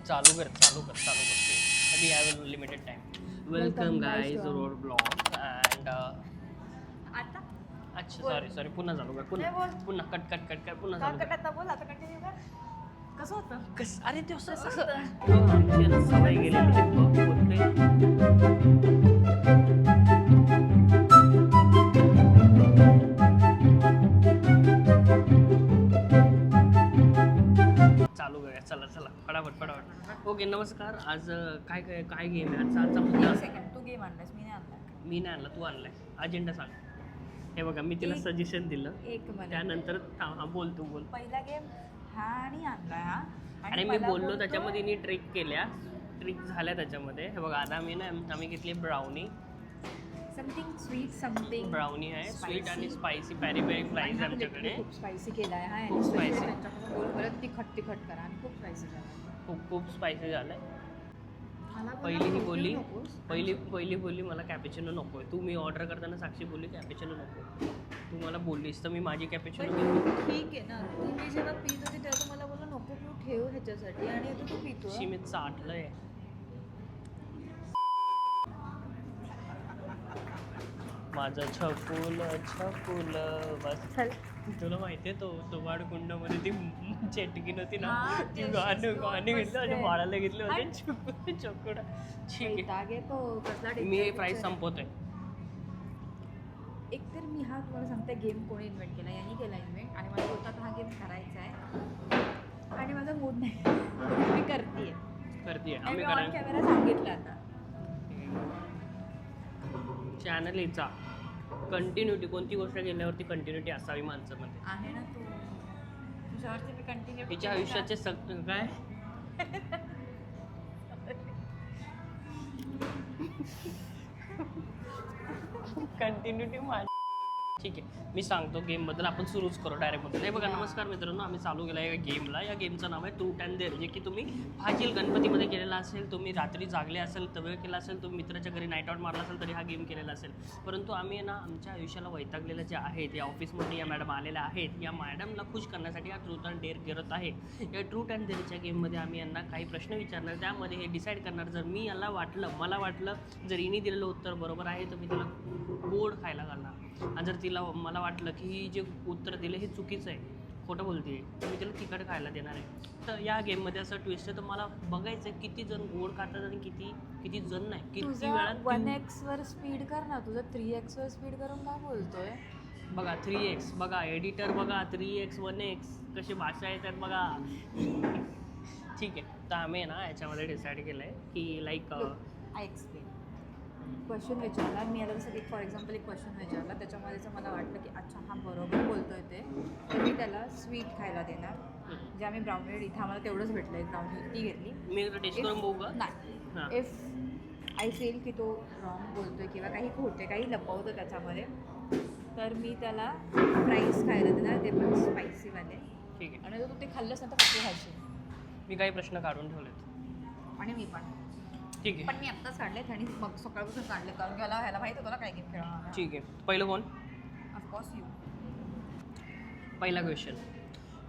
चालू कर we have limited time. Welcome guys to our blog and आता अच्छा सॉरी पुन्हा चालू कर पुन्हा कट पुन्हा चालू कर. आता बोल आता कंटिन्यू कर. कसं होतं? अरे ते असं आमची ना सवय गेलेली ते बोलते. चालू करूया चला फटाफट. ओके नमस्कार. आज काय गेम आहे आजचा मुद्दा. एक सेकंड, तू गेम आणलास, मी नाही आणला. मी नाही आणला, तू आणलाय. अजेंडा सांग. हे बघा मी तिला सजेशन दिलं, एक मला त्यानंतर हा बोल तू बोल. पहिला गेम हा आणि आणला हा आणि मी बोललो त्याच्यामध्ये मी ट्रिक झाल्या त्याच्यामध्ये. हे बघा आता आम्ही घेतली brownie. Something sweet something brownie आहे स्वीट आणि स्पायसी पॅरी पॅरी फ्राईज आमच्याकडे. खूप स्पायसी केला आहे हा आणि खूप स्पायसी spicy. त्यांच्याकडून बोल परत तिखट करा आणि खूप स्पायसी झाला. खूप स्पायसी झालंय. मला पहिली बोलली मला कॅपेचिनो नको आहे. तू मी ऑर्डर करताना साक्षी बोलली कॅपेचिनो नको. तू मला बोललीस तर मी माझी कॅपेचिनो घेतली. ठीक आहे ना, तू मी जेव्हा पित होती तेव्हा तू मला बोलला नको तू ठेव ह्याच्यासाठी आणि आता तू पितो. शिमित चाटलंय. माझं छकुल बस. चल तुला माहितीये तो वाडकुंडामध्ये ती चेटकीन होती ना, हा, ती ते गाणं मस्त घेतलं आहे. बाळाला घेतले होते चकुडा. ठीक आहे कसला मी हे प्राईस संपवतोय. एकतर मी हा तुम्हाला सांगते गेम कोणी इन्व्हेंट केला, यांनी केला इन्व्हेंट आणि मला बोलतात हा गेम करायचा आहे आणि माझा मूड नाही मी करते आम्ही ऑन कॅमेरा सांगितलं आता. चॅनलचा कंटिन्युटी कोणती गोष्ट केल्यावरती कंटिन्युटी असावी माणसामध्ये. आहे ना तू तुझ्यावरती मी कंटिन्यू तिच्या आयुष्याचे काय कंटिन्युटी ठीक आहे मी सांगतो गेमबद्दल. आपण सुरूच करू डायरेक्टबद्दल. हे बघा नमस्कार मित्रांनो, आम्ही चालू केला आहे गेमला. या गेमचं नाव आहे ट्रूथ अँड डेअर, जे की तुम्ही फाजील गणपतीमध्ये केलेला असेल, तुम्ही रात्री जागले असेल, तवेळ केला असेल, तुम्ही मित्राच्या घरी नाईट आउट मारला असेल तरी हा गेम केलेला असेल. परंतु आम्ही ना आमच्या आयुष्याला वैतागलेल्या ज्या आहेत या ऑफिसमध्ये या मॅडम आलेल्या आहेत, या मॅडमला खुश करण्यासाठी हा ट्रूथ अँड डेअर करत आहे. या ट्रूथ अँड डेअरच्या गेममध्ये आम्ही यांना काही प्रश्न विचारणार, त्यामध्ये हे डिसाईड करणार. जर मला वाटलं जर हिने दिलेलं उत्तर बरोबर आहे तर मी त्याला गोड खायला घालणार. आणि जर मला वाटलं की ही जे उत्तर दिलं हे चुकीचं आहे, खोटं बोलते, तर मी त्याला तिखट खायला देणार आहे. तर या गेममध्ये असं ट्विस्ट आहे. तर मला बघायचं आहे किती जण गोड खातात आणि किती जण नाही. किती वेळात 1x वर स्पीड कर ना, तुझं 3x वर स्पीड करून काय बोलतोय. बघा 3x बघा एडिटर बघा 3x 1x कशी भाषा येतात बघा. ठीक आहे तर आम्ही ना याच्यामध्ये डिसाईड केलं आहे की लाईक आय एक्सप्लेन. क्वेश्चन विचारला मी आता जसं फॉर एक्झाम्पल एक क्वेश्चन विचारला, त्याच्यामध्ये जर मला वाटलं की अच्छा हा बरोबर बोलतोय ते, तर मी त्याला स्वीट खायला देणार. जे आम्ही ब्राउनी इथं आम्हाला तेवढंच भेटलं आहे ब्राउनी, ती घेतली. मी टेस्ट करून बघू का? नाही, इफ आय फील की तो रॉंग बोलतोय किंवा काही खोटे काही लपवतो त्याच्यामध्ये, तर मी त्याला फ्राईज खायला देणार, ते पण स्पायसीवाले. ठीक आहे. आणि जर तू ते खाल्लंस ना तर फक्त खायचे. मी काही प्रश्न काढून ठेवलेत. आणि मी पण ठीक आहे. पण मी आत्ताच काढलेत आणि मग सकाळपासून काढले कारण की ह्याला माहिती होतं ना काय गेम खेळणार. ठीक आहे पहिलं कोण? Of course you. पहिला क्वेश्चन,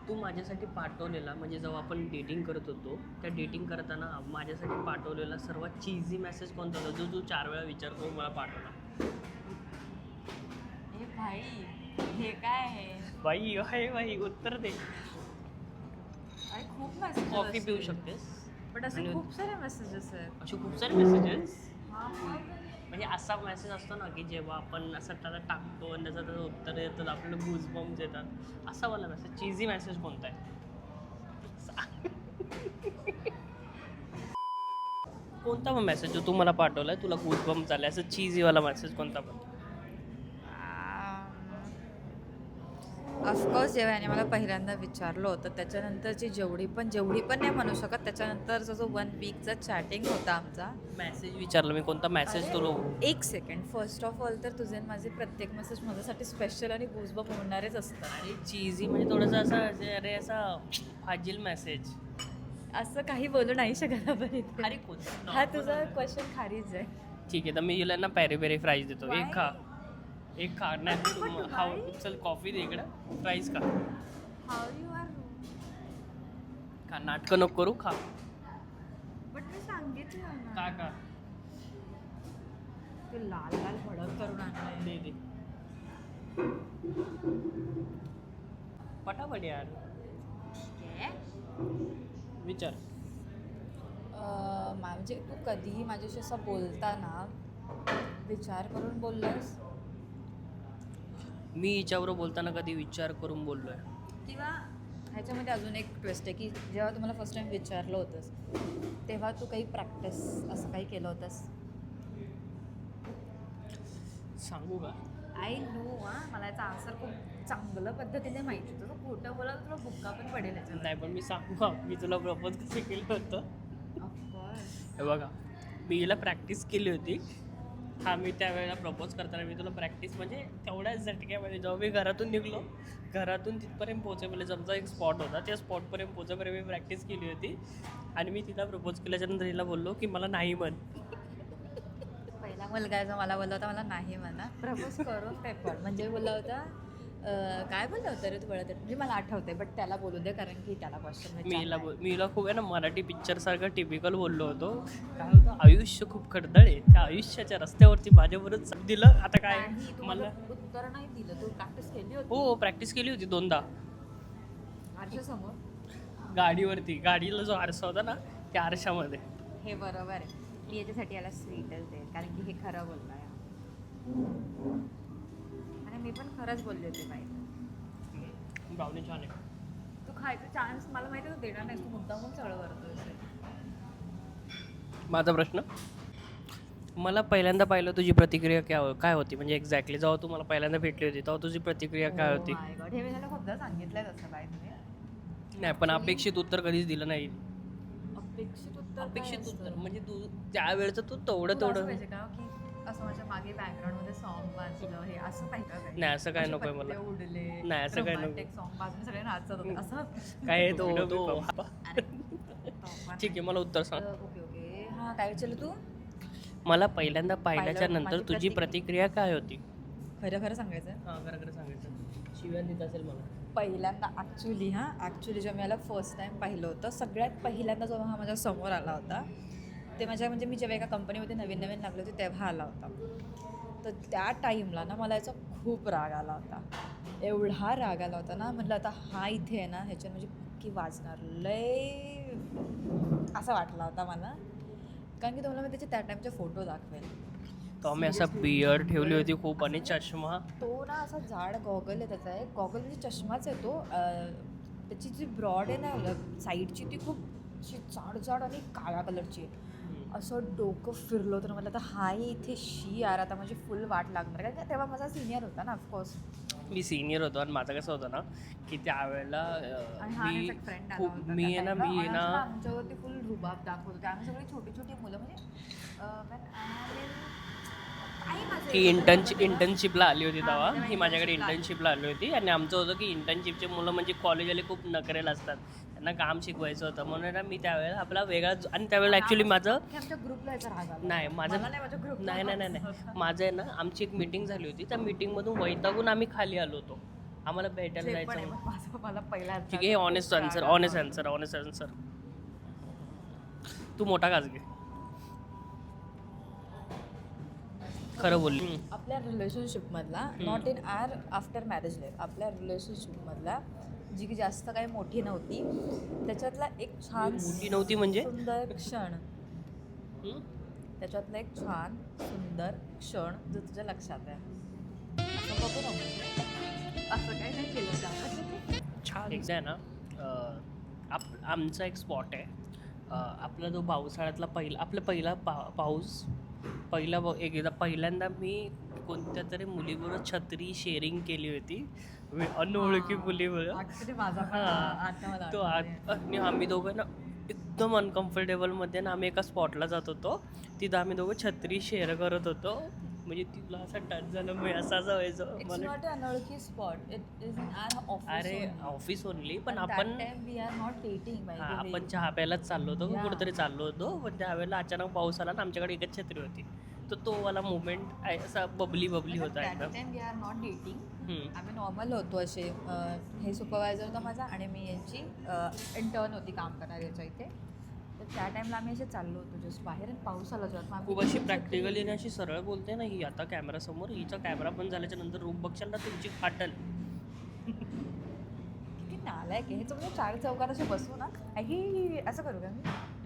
तू माझ्यासाठी पाठवलेला म्हणजे जेव्हा आपण डेटिंग करत होतो त्या डेटिंग करताना माझ्यासाठी पाठवलेला सर्वात चीझी मेसेज कोणता होता जो तू 4 वेळा विचार करून मला पाठवला? हे भाई हे काय आहे बाई उत्तर दे. अरे खूप मेसेज. कॉफी पिऊ शकतेस बट असे खूप सारे मेसेजेस आहेत. असे खूप सारे मेसेजेस. हां म्हणजे असा मेसेज असतो ना की जेव्हा आपण असं त्याला टाकतो आणि त्याचं उत्तर येतं आपल्याला गूजबम्स येतात. असा वाला मेसेज चीझी मेसेज कोणता आहे? कोणता पण मेसेज जो तू मला पाठवलाय तुला गूजबम्स झाले असं चीझीवाला मेसेज कोणता पण? ऑफकोर्स जेव्हा याने मला पहिल्यांदा विचारलं होतं त्याच्यानंतरची जेवढी पण नाही म्हणू शकत, त्याच्यानंतरचा जो 1 वीकचा चॅटिंग होता आमचा. मेसेज विचारलं मी कोणता मेसेज तुला? एक सेकंड, फर्स्ट ऑफ ऑल तर तुझे माझे प्रत्येक मेसेज माझ्यासाठी स्पेशल आणि गुजबम्प होणारेच असतात. अरे चीझी म्हणजे थोडंसं असं अरे असा फाजील मेसेज. असं काही बोलू नाही शकत आपण इथे. अरे कोणता? हा तुझा क्वेश्चन खारीच आहे. ठीक आहे तर मी हिला ना पॅरी पेरी फ्राईज देतो. एक खा नाही हाव. चल कॉफी दे इकडं, फ्राईज का हाऊ यू आर. नाटकं नको करू, खा. मी सांगितलं ना. का ते लाल लाल भडक करून आणलंय. दे पटापट यार काय? विचार. म्हणजे तू कधीही माझ्याशी असं बोलताना विचार करून बोललास मी हिच्याबरोबर बोलताना कधी विचार करून बोललोय? किंवा ह्याच्यामध्ये अजून एक ट्विस्ट आहे की जेव्हा तुम्हाला फर्स्ट टाइम विचारलं होतंस तेव्हा तू काही प्रॅक्टिस असं काही केलं होतंस? सांगू का? आय नो मला याचा आन्सर खूप चांगलं पद्धतीने माहिती होतं. तू खोटं बोला तुला बुक्का पण पडेल याच्यावर. नाही पण मी सांगू का, मी तुला प्रपोज कसं केलं होतं? ऑफकोर्स. हे बघा, मी हिला प्रॅक्टिस केली होती. मी त्यावेळेला प्रपोज करताना मी तुला प्रॅक्टिस म्हणजे तेवढ्याच झटक्यामध्ये जेव्हा मी घरातून निघलो, घरातून तिथपर्यंत पोहोचेपर्यंत आमचा एक स्पॉट होता, त्या स्पॉटपर्यंत पोहोचेपर्यंत मी प्रॅक्टिस केली होती. आणि मी तिला प्रपोज केल्याच्यानंतर हिला बोललो की मला नाही म्हण. पहिला मुलगा आहे जो मला बोलला होता मला नाही म्हणा प्रपोज करून ते पण म्हणजे बोलला होता काय बोलला होता रे तू बोलत म्हणजे मला आठवते बट त्याला बोलू दे कारण की त्याला क्वेश्चन मी हिला खूप आहे ना मराठी पिक्चरसारखं टिपिकल बोललो होतो. काय होतं, आयुष्य खूप खडदळ आहे, त्या आयुष्याच्या रस्त्यावरती माझ्याबरोबर दिलं. आता काय मला उत्तर नाही दिलं. तू प्रॅक्टिस केली होती? हो प्रॅक्टिस केली होती 2दा आरशासमोर गाडीवरती. गाडीला जो आरसा होता ना त्या आरशामध्ये. हे बरोबर आहे. मी याच्यासाठी याला स्वीटच देईल कारण की हे खरं बोलला आहे आणि मी पण खरंच बोलले होते बाई. ब्राउनी छान आहे. तू खायचा चान्स मला माहिती आहे तू देणार नाही. तू मुद्दामून सगळं करतोय. माझा प्रश्न, मला पहिल्यांदा पाहिलं तुझी प्रतिक्रिया काय होती? म्हणजे एक्झॅक्टली जेव्हा तू मला पहिल्यांदा भेटली होती तेव्हा तुझी प्रतिक्रिया काय होती? माय गॉड, हे मी त्याला खूपदा सांगितलंय तसं बाय तुम्ही. नाही पण अपेक्षित उत्तर कधीच दिलं नाही. अपेक्षित उत्तर अपेक्षित उत्तर म्हणजे तू त्यावेळचं तू तेवढं पाहिजे का की असं माझ्या मागे बॅकग्राऊंडमध्ये सॉन्ग वाजलं हे असं पाहिजे का? नाही असं काय नकोय मला. उडले नाही असं काय नको. सॉन्ग वाजून सगळे नाचत होते असं काय तो अरे, ठीक आहे मला उत्तर सांग. ओके ओके हां काय विचारलं तू? मला पहिल्यांदा पाहिल्याच्या पाहिलं, नंतर माझी तुझी प्रतिक्रिया काय होती? खरं खरं सांगायचं हां खरं खरं सांगायचं. शिव्या देत असेल मला. पहिल्यांदा ॲक्च्युली जेव्हा मी याला फर्स्ट टाईम पाहिलं होतं सगळ्यात पहिल्यांदा जेव्हा हा माझ्या समोर आला होता ते म्हणजे मी जेव्हा एका कंपनीमध्ये नवीन लागले होते तेव्हा आला होता. तर त्या टाईमला ना मला याचा खूप राग आला होता. एवढा राग आला होता ना म्हटलं आता हा इथे आहे ना ह्याच्या म्हणजे पक्की वाजणार लय असं वाटला होता मला कारण की तुम्हाला मी त्याचे त्या टाईमचे फोटो दाखवेल. तो आम्ही असा बियर्ड ठेवली होती खूप आणि चष्मा. तो ना असा जाड गॉगल आहे त्याचा एक गॉगल म्हणजे चष्माच आहे तो. त्याची जी ब्रॉड आहे ना साईडची ती खूप अशी जाड आणि काळ्या कलरची आहे. असं डोकं फिरलो तर मला आता हाय इथे यार आता माझी फुल वाट लागणार कारण तेव्हा माझा सिनियर होता ना ऑफकोर्स. मी सिनियर होतो आणि माझं कसं होतं ना की त्यावेळेला मी आहे ना आमच्यावरती फुल रुबाब दाखवत होते. आम्ही सगळी छोटी छोटी मुलं म्हणजे ही इंटर्नशिपला आली होती तेव्हा. ही माझ्याकडे इंटर्नशिपला आली होती आणि आमचं होतं की इंटर्नशिपचे मुलं म्हणजे कॉलेजवाले खूप नकरेला असतात, त्यांना काम शिकवायचं होतं म्हणून ना मी त्यावेळेला आपला वेगळा आणि त्यावेळेला ॲक्च्युली माझं ग्रुपला नाही माझं नाही माझं आहे ना आमची एक मीटिंग झाली होती. त्या मीटिंगमधून वैतागून आम्ही खाली आलो होतो. आम्हाला भेटायला जायचं. मला पहिला ठीक आहे ऑनेस्ट आन्सर. तू मोठा घास घे. खरं बोलली. आपल्या रिलेशनशिपमधला not in or after marriage life आपल्या रिलेशनशिपमधला जी की जास्त काही मोठी नव्हती त्याच्यातला एक छान मोठी नव्हती म्हणजे सुंदर क्षण त्याच्यातला एक छान सुंदर क्षण जो तुझ्या लक्षात आहे असं काही नाही केलं छान. एकदा आहे ना आमचा एक स्पॉट आहे. आपला जो पावसाळ्यातला पहिला पाऊस पहिल्यांदा मी कोणत्या तरी मुलीबरोबर छत्री शेअरिंग केली होती अनोळखी मुलीबरोबर. तो आणि आम्ही दोघं ना एकदम अनकम्फर्टेबलमध्ये ना आम्ही एका स्पॉटला जात होतो. तिथं आम्ही दोघं छत्री शेअर करत होतो. म्हणजे तिला असं टच झालं मी असं व्हायचं मला. अनोळखी स्पॉट इट इज अरे ऑफिस ओनली पण आपण चहा प्यायलाच चाललो होतो कुठेतरी चाललो होतो पण त्यावेळेला अचानक पाऊस आला ना आमच्याकडे एकच छत्री होती. तर तो वाला मुवमेंट असा बबली होता एकदम. वी आर नॉट डेटिंग आम्ही नॉर्मल होतो असे. हे सुपरवायझर होता माझा आणि मी यांची इंटर्न होती काम करणार याच्या इथे. तर त्या टाइमला आम्ही असे चाललो होतो जस्ट बाहेर आणि पाऊस आला जोरात. मग आम्ही खूप अशी प्रॅक्टिकली आणि अशी सरळ बोलते ना ही आता कॅमेरासमोर. हिचा कॅमेरा बंद झाल्याच्या नंतर रूप बघशाल ना तुमची फाटल. किती नालायक आहे. ह्याचं म्हणजे चार चौकात असे बसू ना ही असं करू का मी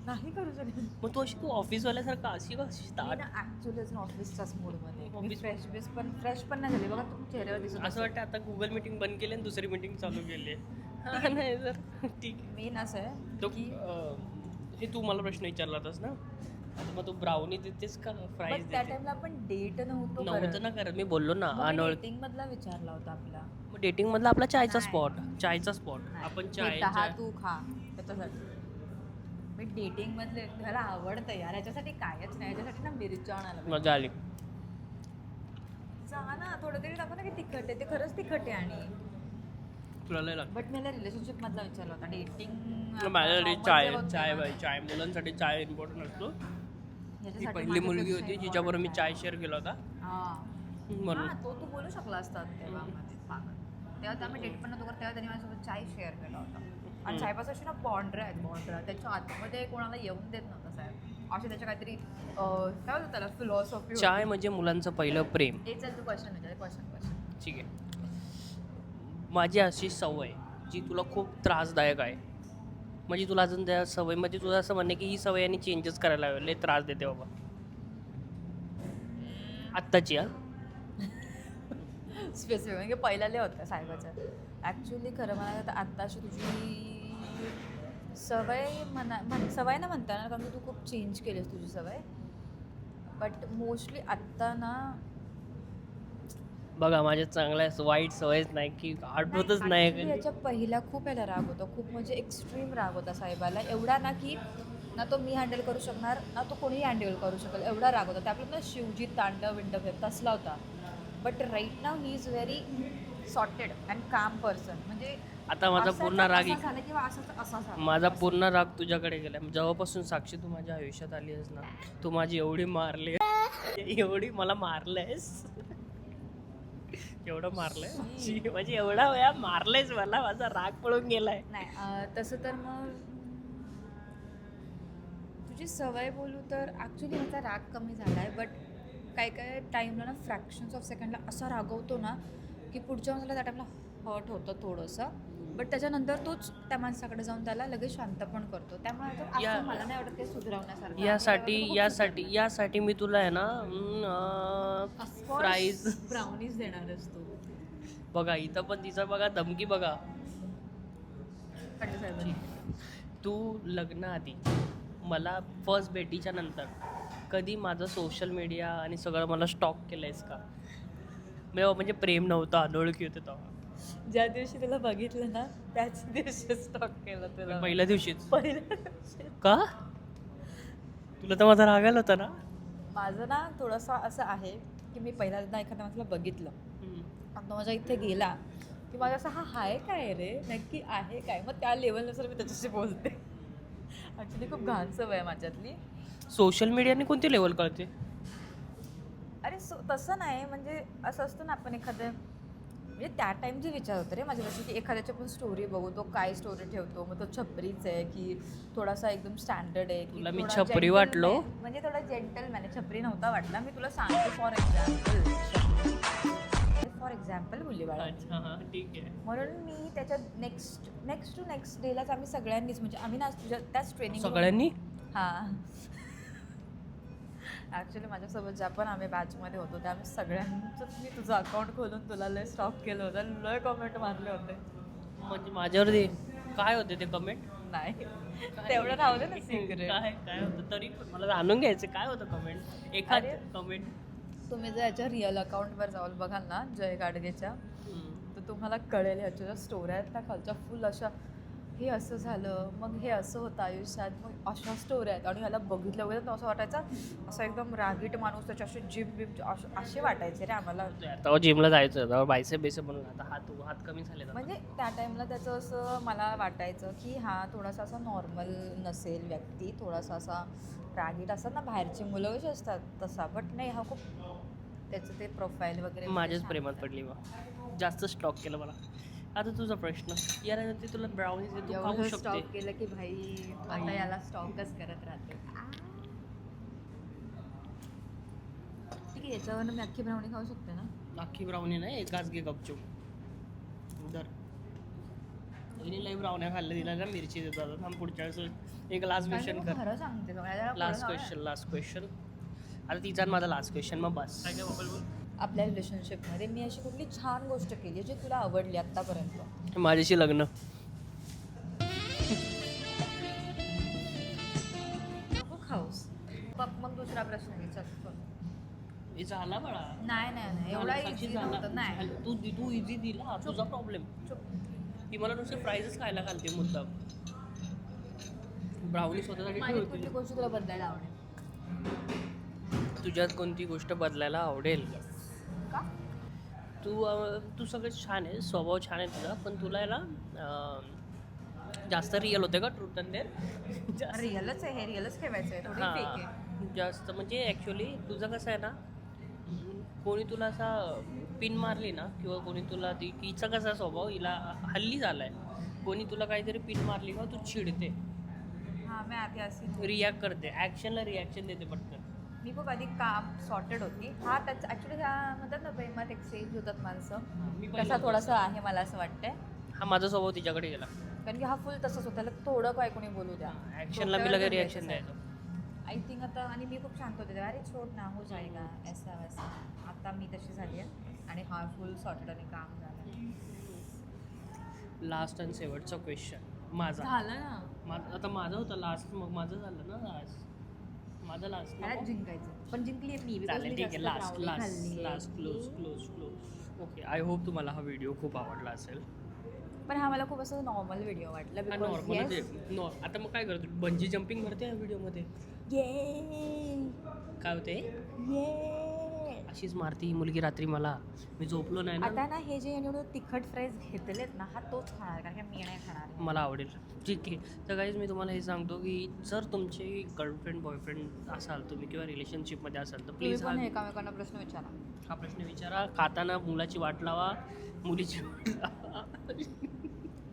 नाही करू शकत. मग तू ऑफिसवाल्यासारखं अशी कशी मी ना ॲक्च्युली अजून ऑफिसच्याच मूडमध्ये Office- फ्रेश पण नाही झाली बघा तुम्ही चेहऱ्यावर दिसत असं वाटतं आता गुगल मीटिंग बंद केली आणि दुसरी मीटिंग चालू केली आहे. नाही सर ठीक आहे. मेन असं आहे तो की हे तू मला प्रश्न विचारला होतास ना, आता मग तू ब्राउनी देतेस का फ्राईज पण त्या देते? टाइमला आपण डेट नव्हतो नव्हतं ना करत, मी बोललो ना अनोळ. डेटिंग मधला विचारला होता आपला. मग डेटिंग मधला आपला चायचा नाही. स्पॉट आपण हे चाय दहा तू खा त्याच्यासाठी. मी डेटिंग मधले मला आवडतं यार, याच्यासाठी कायच नाही, याच्यासाठी ना मिरच्या आणायला मजा आली. जा ना थोडं तरी टाकू ना की तिखट आहे, ते खरंच तिखट आहे. आणि तुला लय लागतं. बट मला रिलेशनशिप मधला विचारला होता. डेटिंग माझ्यासाठी चाय मुलांसाठी चाय इम्पॉर्टंट असतो. ही पहिली मुलगी होती जिच्याबरोबर मी चाय शेअर केला होता म्हणून. तो तू बोलू शकला असतात तेव्हा मध्ये पागल. तेव्हा आम्ही डेट पण नव्हतो करत, तेव्हा त्यांनी माझ्यासोबत चाय शेअर केला होता. आणि चायपासून अशी ना बॉन्ड्रा त्याच्या आतमध्ये कोणाला येऊन देत नव्हतं साहेब. असे त्याच्या काहीतरी काय होतं त्याला फिलॉसॉफी. चाय म्हणजे मुलांचं पहिलं प्रेम. हे चल तू क्वेश्चन विचार. क्वेश्चन ठीक आहे. माझी अशी सवय जी तुला खूप त्रासदायक आहे, म्हणजे तुला अजून त्या सवयमध्ये तुला असं म्हणणे की ही सवय यांनी चेंजेस करायला हवे, लय त्रास देते बाबा आत्ताची. स्पेसिफिक म्हणजे पहिला लय होतं साहेबाचं. ॲक्च्युली खरं म्हणायला तर आत्ताशी तुझी सवय सवय ना म्हणता ना, कारण की तू खूप चेंज केलीस तुझी सवय. बट मोस्टली आत्ता ना बघा माझ्या चांगल्या वाईट सवयच नाही की आठवतच नाही. actually याच्या पहिला खूप याला राग होता, खूप म्हणजे एक्स्ट्रीम राग होता साहेबाला. एवढा ना की ना तो मी हँडल करू शकणार ना तो कोणीही हँडल करू शकेल, एवढा राग होता. त्याप्रमाणे शिवजी तांडव विंडव तसला होता. But right now he is very sorted and calm person. म्हणजे आता माझा पूर्ण राग झाला किंवा असा झाला. माझा पूर्ण राग तुझ्याकडे गेला. जेव्हापासून साक्षी तू माझ्या आयुष्यात आली आहेस ना, तू माझी एवढी मारली एवढी मला मारलंयस, एवढं मारलंय म्हणजे एवढा वेळा मारलंयस मला, माझा राग पळून गेलाय. नाही तसं तर मग तुझी सवय बोलू तर ॲक्च्युली माझा राग कमी झाला आहे. बट काय टाईमला ना फ्रॅक्शन्स ऑफ सेकंडला असा रागवतो ना की पुढच्या माणसाला त्या टाईमला हर्ट होतं थोडंसं. बट त्याच्यानंतर तोच त्या माणसाकडे जाऊन त्याला लगेच शांत पण करतो. त्यामुळे आता मला नाही वाटत ते सुधारवण्यासारखं. यासाठी मी तुला आहे ना प्राईज ब्राउनीज देणार असतो. बघा इथं पण तिचा बघा धमकी बघा. तू लग्न आधी मला फर्स्ट भेटीच्या नंतर कधी माझं सोशल मीडिया आणि सगळं मला स्टॉक केलंयस का? म्हणजे प्रेम नव्हतं, अनोळखी होते तेव्हा. ज्या दिवशी तुला बघितलं ना त्याच दिवशी स्टॉक केलं तुला. पहिल्या दिवशीच पहिल्या दिवशी का? तुला तर माझा राग आला होता ना. माझं ना थोडंसं असं आहे की मी पहिल्यांदा एखाद्या माणसाला बघितलं आणि तो माझ्या इथे गेला की माझं असं हाय काय रे नक्की आहे काय, मग त्या लेवलनुसार मी त्याच्याशी बोलते. ॲक्च्युली खूप घाण सवय आहे माझ्यातली. सोशल मीडियाने कोणती लेवल कळते? अरे तसं नाही, म्हणजे असं असतं ना आपण एखादं म्हणजे त्या टाईमचे विचार होते रे माझ्या, जसं की एखाद्याची पण स्टोरी बघू, तो काय स्टोरी ठेवतो, मग तो छपरीच आहे की थोडासा एकदम स्टँडर्ड आहे. तुला मी छपरी वाटलो? म्हणजे थोडा जेंटलमॅन आहे. छपरी नव्हता वाटला. मी तुला सांगते फॉर एक्झाम्पल बोलली बाळा. अच्छा ठीक आहे. म्हणून मी त्याच्या नेक्स्ट टू नेक्स्ट डेलाच आम्ही सगळ्यांनीच म्हणजे आम्ही ना तुझ्या त्याच ट्रेनिंग सगळ्यांनी हां ॲक्च्युली माझ्यासोबत ज्या पण आम्ही बॅचमध्ये होतो त्या आम्ही सगळ्यांचं मी तुझं अकाउंट खोलून तुला लय स्टॉक केलं होतं, लय कमेंट मारले होते. म्हणजे माझ्यावरती काय होते ते कमेंट? नाही तेवढं राहू दे ना सिक्रेट. काय होतं तरी पण मला जाणून घ्यायचं काय होतं कमेंट. एखाद कमेंट तुम्ही जर याच्या रिअल अकाउंटवर जाऊन बघाल ना जय गाडगेच्या, तर तुम्हाला कळेल ह्याच्या ज्या स्टोऱ्या आहेत त्या खालच्या फुल अशा हे असं झालं, मग हे असं होतं आयुष्यात, मग अशा स्टोऱ्या आहेत. आणि ह्याला बघितलं वगैरे तर असं वाटायचं असं एकदम रागीट माणूस, त्याच्या असे जिम बिम असे वाटायचे रे आम्हाला. तेव्हा जिमला जायचं तेव्हा बायसेप बेसेप म्हणून आता हात कमी झाले. म्हणजे त्या टाईमला त्याचं असं मला वाटायचं की हा थोडासा असा नॉर्मल नसेल व्यक्ती, थोडासा असा रागीट असतात ना बाहेरची मुलं कशी असतात तसा. बट नाही, हा खूप त्याचं ते प्रोफाईल वगैरे माझ्याच प्रेमात पडली बा, जास्त स्टॉक केलं मला. आता तुझा प्रश्न यार ते तुला ब्राउनी तू खाऊ एवढं शकते स्टॉप केलं की भाई आता याला स्टॉकच करत राहते ठीक आहे याच्यावरनं मी अख्खी ब्राउनी खाऊ शकते ना अख्खी ब्राउनी नाही एकाच घे गपचूप उधर हिने लई ब्राउन्या खाल्ल्या दिला ना मिरची देतात थांब पुढच्या वेळेस एक लास्ट कारण की क्वेश्चन मग कर खरं सांगते बघ, याला लास्ट कोणाला क्वेश्चन आता तिचा आणि माझा लास्ट क्वेश्चन मग बस आपल्या रिलेशनशिपमध्ये मी अशी कुठली छान गोष्ट केली जी तुला आवडली आत्तापर्यंत माझ्याशी लग्न नको खाऊस मग दुसरा प्रश्न घे चल बोल. हे झाला बाळा नाही नाही नाही एवढा साक्षी इझी झाला. नव्हतं नाही तू इझी दिला तुझा प्रॉब्लेम चुप ती मला नुसते फ्राईजच खायला घालते मुद्दाम ब्राउनी स्वतःसाठी माझी ठेवते कुठली गोष्ट तुला बदलायला आवडेल तुझ्यात कोणती गोष्ट बदलायला आवडेल का तू सगळं छान आहे स्वभाव छान आहे तुझा पण तुला आहे ना जास्त रिअल होते का ट्रूथ अँड डेअर रिअलच आहे हे रिअलच ठेवायचं आहे थोडी फेक आहे हां जास्त म्हणजे ॲक्च्युली तुझं कसं आहे ना कोणी तुला असा पिन मारली ना किंवा कोणी तुला हिचा कसा स्वभाव हिला हल्ली झाला आहे कोणी तुला काहीतरी पिन मारली का तू चिडते हां मी आधी अशी रिॲक्ट करते ॲक्शनला रिॲक्शन देते पटकन मी खूप आधी काम सॉर्टेड होती हा त्याच ॲक्च्युली ह्या म्हणतात ना प्रेमात एक्सचेंज होतात माणसं मी तसा थोडासा आहे मला असं वाटतंय हा माझा स्वभाव तिच्याकडे गेला कारण की हा फुल तसंच होता त्याला थोडं काय कोणी बोलू द्या ॲक्शनला मी लगेच रिॲक्शन द्यायचो आय थिंक आता आणि मी खूप शांत होते अरे छोड ना हो जाएगा ऐसा वैसा आता मी तशी झाली आहे आणि हा फुल सॉर्टेड आणि काम झालं लास्ट आणि शेवटचा क्वेश्चन माझा झालं ना आता माझा होता लास्ट मग माझं झालं ना लास्ट माझा लास्ट त्याला जिंकायचं पण जिंकली मी because चालेल मी ठीक आहे जास्त लास्ट brownie लास्ट खाल्लीये. Last close okay I hope तुम्हाला हा व्हिडिओ खूप आवडला असेल पण हा मला खूप असं नॉर्मल व्हिडिओ वाटला हा बिकॉज नॉर्मल आता मग काय करतो बंजी जम्पिंग करते या व्हिडिओमध्ये काय होते अशीच मारती ही मुलगी रात्री मला मी झोपलो नाही ना आता ना हे जे एवढं तिखट फ्राईज घेतलेत ना हा तोच खाणार कारण की मी नाही खाणार मला आवडेल ठीक आहे तर काहीच मी तुम्हाला हे सांगतो की जर तुमचे गर्लफ्रेंड बॉयफ्रेंड असाल तुम्ही किंवा रिलेशनशिपमध्ये असाल तर तुम्ही प्लीज पण एकामेकांना प्रश्न विचारा हा प्रश्न विचारा खाताना मुलाची वाट लावा मुलीची वाट लावा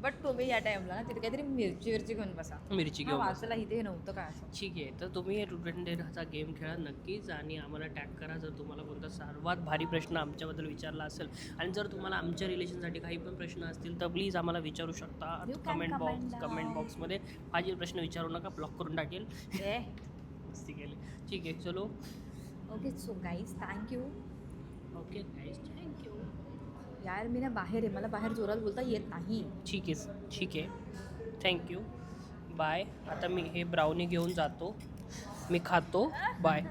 बट तुम्ही या टाइमला ना तिथे काहीतरी मिरची घेऊन बसा मिरची हा, घेऊन बसा. वाचायला इथे नव्हतं काय असं ठीक आहे तर तुम्ही हा गेम खेळा नक्कीच आणि आम्हाला टॅग करा जर तुम्हाला कोणता सर्वात भारी प्रश्न आमच्याबद्दल विचारला असेल आणि जर तुम्हाला आमच्या रिलेशनसाठी काही पण प्रश्न असतील तर प्लीज आम्हाला विचारू शकता You can comment comment down. बॉक्समध्ये माझे प्रश्न विचारू नका ब्लॉक करून टाकेल ए मस्ती केली ठीक आहे चलो okay so guys thank you okay thank you यार मी ना बाहेर आहे मला बाहेर जोरात बोलता येत नाही ठीक आहे थँक्यू बाय आता मी हे ब्राउनी घेऊन जातो मी खातो बाय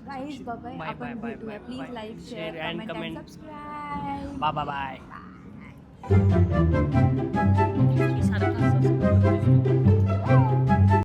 गाईज बाबा Bye, आपण bye, bye, भेटूया bye, please bye. Like Share share and comment comment. Subscribe bye